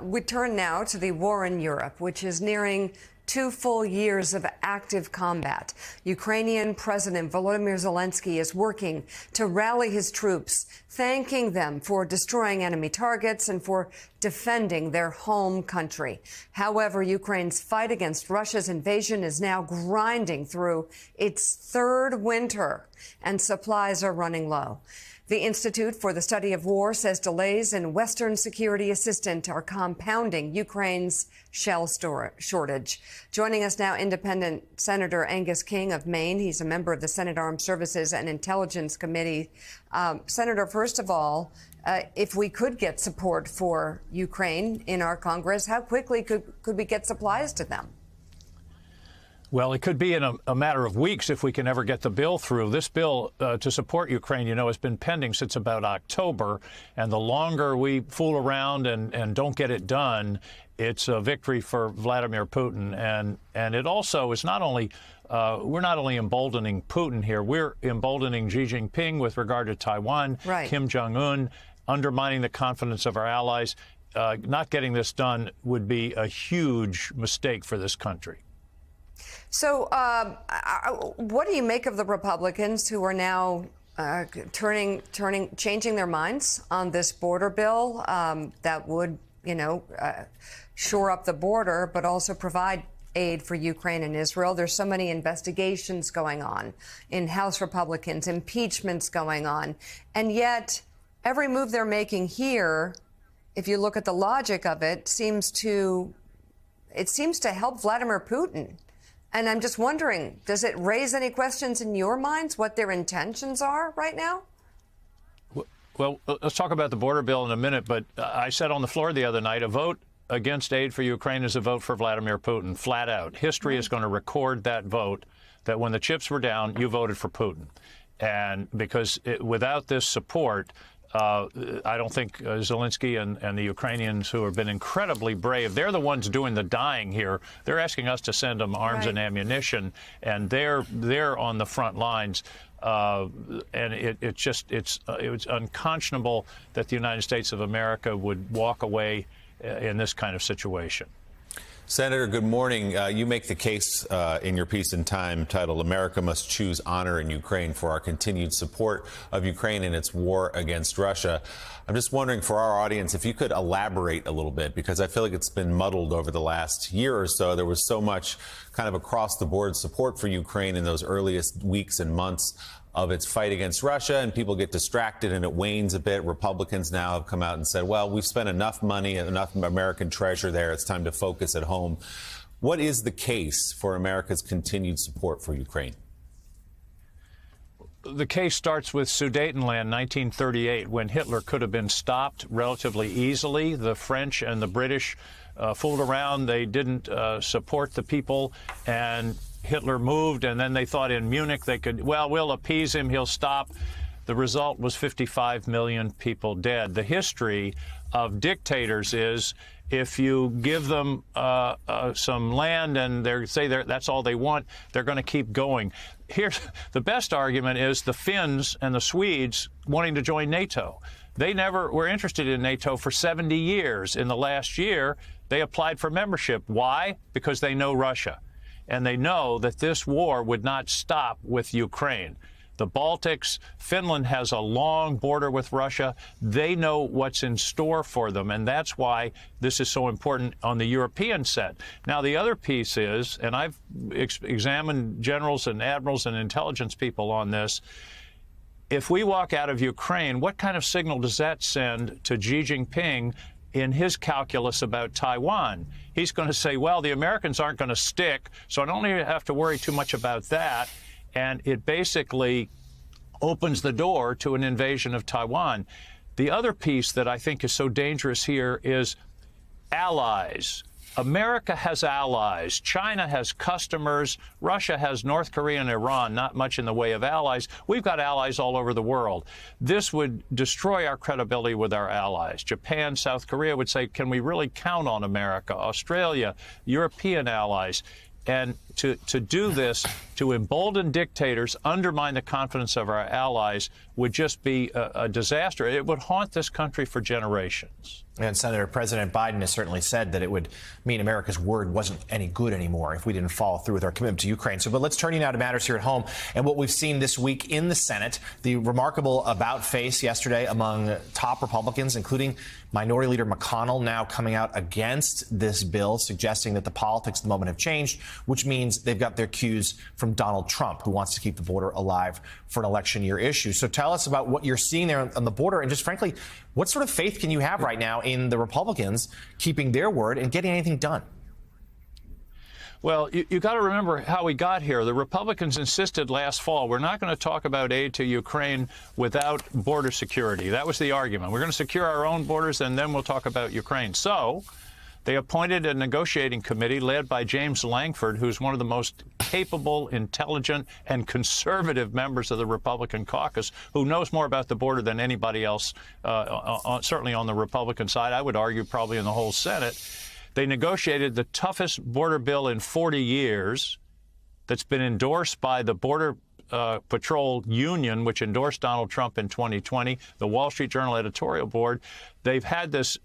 We turn now to the war in Europe, which is nearing 2 full years of active combat. Ukrainian President Volodymyr Zelensky is working to rally his troops, thanking them for destroying enemy targets and for defending their home country. However, Ukraine's fight against Russia's invasion is now grinding through its third winter, and supplies are running low. The Institute for the Study of War says delays in Western security assistance are compounding Ukraine's shell shortage. Joining us now, Independent Senator Angus King of Maine. He's a member of the Senate Armed Services and Intelligence Committee. Senator, first of all, if we could get support for Ukraine in our Congress, how quickly could we get supplies to them? Well, it could be in a matter of weeks if we can ever get the bill through. This bill to support Ukraine, has been pending since about October. And the longer we fool around and don't get it done, it's a victory for Vladimir Putin. And it also is not only we're not only emboldening Putin here, we're emboldening Xi Jinping with regard to Taiwan, right. Kim Jong-un, undermining the confidence of our allies. Not getting this done would be a huge mistake for this country. So what do you make of the Republicans who are now changing their minds on this border bill that would, shore up the border, but also provide aid for Ukraine and Israel? There's so many investigations going on in House Republicans, impeachments going on. And yet every move they're making here, if you look at the logic of it, seems to help Vladimir Putin. And I'm just wondering, does it raise any questions in your minds what their intentions are right now? Well, let's talk about the border bill in a minute. But I said on the floor the other night, a vote against aid for Ukraine is a vote for Vladimir Putin, flat out. History is going to record that vote, that when the chips were down, you voted for Putin. And because without this support, I don't think Zelensky and the Ukrainians, who have been incredibly brave, they're the ones doing the dying here. They're asking us to send them arms and ammunition, and they're on the front lines. And it's unconscionable that the United States of America would walk away in this kind of situation. Senator, good morning. You make the case in your piece in Time titled "America Must Choose Honor in Ukraine for Our Continued Support of Ukraine in Its War Against Russia." I'm just wondering, for our audience, if you could elaborate a little bit, because I feel like it's been muddled over the last year or so. There was so much kind of across-the-board support for Ukraine in those earliest weeks and months of its fight against Russia, and people get distracted and it wanes a bit. Republicans now have come out and said, well, we've spent enough money and enough American treasure there. It's time to focus at home. What is the case for America's continued support for Ukraine? The case starts with Sudetenland, 1938, when Hitler could have been stopped relatively easily. The French and the British fooled around. They didn't support the people, and Hitler moved, and then they thought in Munich they could, well, we'll appease him, he'll stop. The result was 55 million people dead. The history of dictators is if you give them some land and they say that's all they want, they're going to keep going. Here's the best argument is the Finns and the Swedes wanting to join NATO. They never were interested in NATO for 70 years. In the last year, they applied for membership. Why? Because they know Russia. And they know that this war would not stop with Ukraine. The Baltics, Finland has a long border with Russia. They know what's in store for them, and that's why this is so important on the European set. Now, the other piece is, and I've examined generals and admirals and intelligence people on this, if we walk out of Ukraine, what kind of signal does that send to Xi Jinping in his calculus about Taiwan? He's going to say, well, the Americans aren't going to stick, so I don't have to worry too much about that. And it basically opens the door to an invasion of Taiwan. The other piece that I think is so dangerous here is allies. America has allies. China has customers. Russia has North Korea and Iran, not much in the way of allies. We've got allies all over the world. This would destroy our credibility with our allies. Japan, South Korea would say, can we really count on America? Australia, European allies. And to do this, to embolden dictators, undermine the confidence of our allies, would just be a disaster. It would haunt this country for generations. And Senator, President Biden has certainly said that it would mean America's word wasn't any good anymore if we didn't follow through with our commitment to Ukraine. But let's turn you now to matters here at home and what we've seen this week in the Senate. The remarkable about-face yesterday among top Republicans, including Minority Leader McConnell, now coming out against this bill, suggesting that the politics at the moment have changed, which means they've got their cues from Donald Trump, who wants to keep the border alive for an election year issue. So tell us about what you're seeing there on the border, and just frankly, what sort of faith can you have right now in the Republicans keeping their word and getting anything done? Well, you got to remember how we got here. The Republicans insisted last fall, we're not going to talk about aid to Ukraine without border security. That was the argument. We're going to secure our own borders, and then we'll talk about Ukraine. So they appointed a negotiating committee led by James Lankford, who's one of the most capable, intelligent, and conservative members of the Republican caucus, who knows more about the border than anybody else, certainly on the Republican side. I would argue probably in the whole Senate. They negotiated the toughest border bill in 40 years that's been endorsed by the Border Patrol Union, which endorsed Donald Trump in 2020, the Wall Street Journal editorial board. They've had this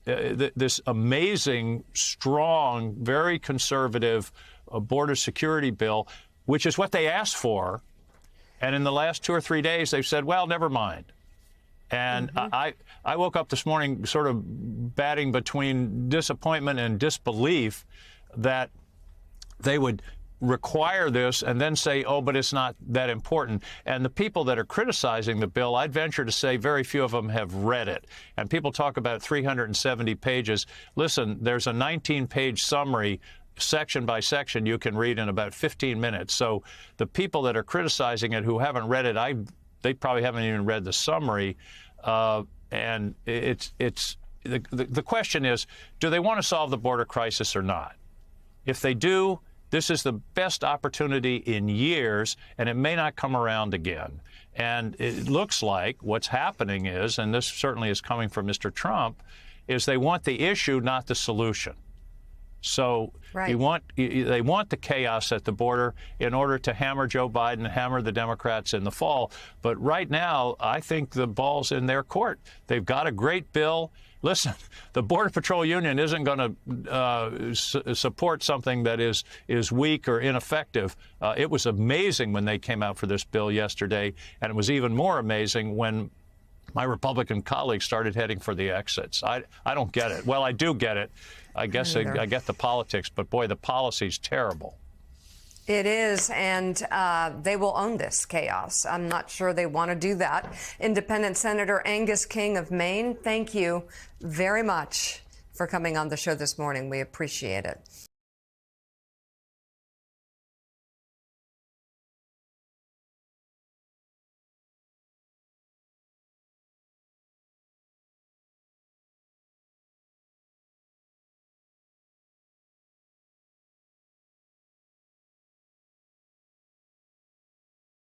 amazing, strong, very conservative border security bill, which is what they asked for. And in the last 2 or 3 days, they've said, well, never mind. And I woke up this morning sort of batting between disappointment and disbelief that they would require this and then say, oh, but it's not that important. And the people that are criticizing the bill, I'd venture to say very few of them have read it. And people talk about 370 pages. Listen, there's a 19-page summary section by section you can read in about 15 minutes. So the people that are criticizing it who haven't read it, they probably haven't even read the summary. And the question is, do they want to solve the border crisis or not? If they do, this is the best opportunity in years, and it may not come around again. And it looks like what's happening is, and this certainly is coming from Mr. Trump, is they want the issue, not the solution. So they want the chaos at the border in order to hammer Joe Biden, hammer the Democrats in the fall. But right now, I think the ball's in their court. They've got a great bill. Listen, the Border Patrol Union isn't going to support something that is weak or ineffective. It was amazing when they came out for this bill yesterday, and it was even more amazing when my Republican colleagues started heading for the exits. I don't get it. Well, I do get it. I guess I get the politics, but boy, the policy's terrible. It is, and they will own this chaos. I'm not sure they want to do that. Independent Senator Angus King of Maine, thank you very much for coming on the show this morning. We appreciate it.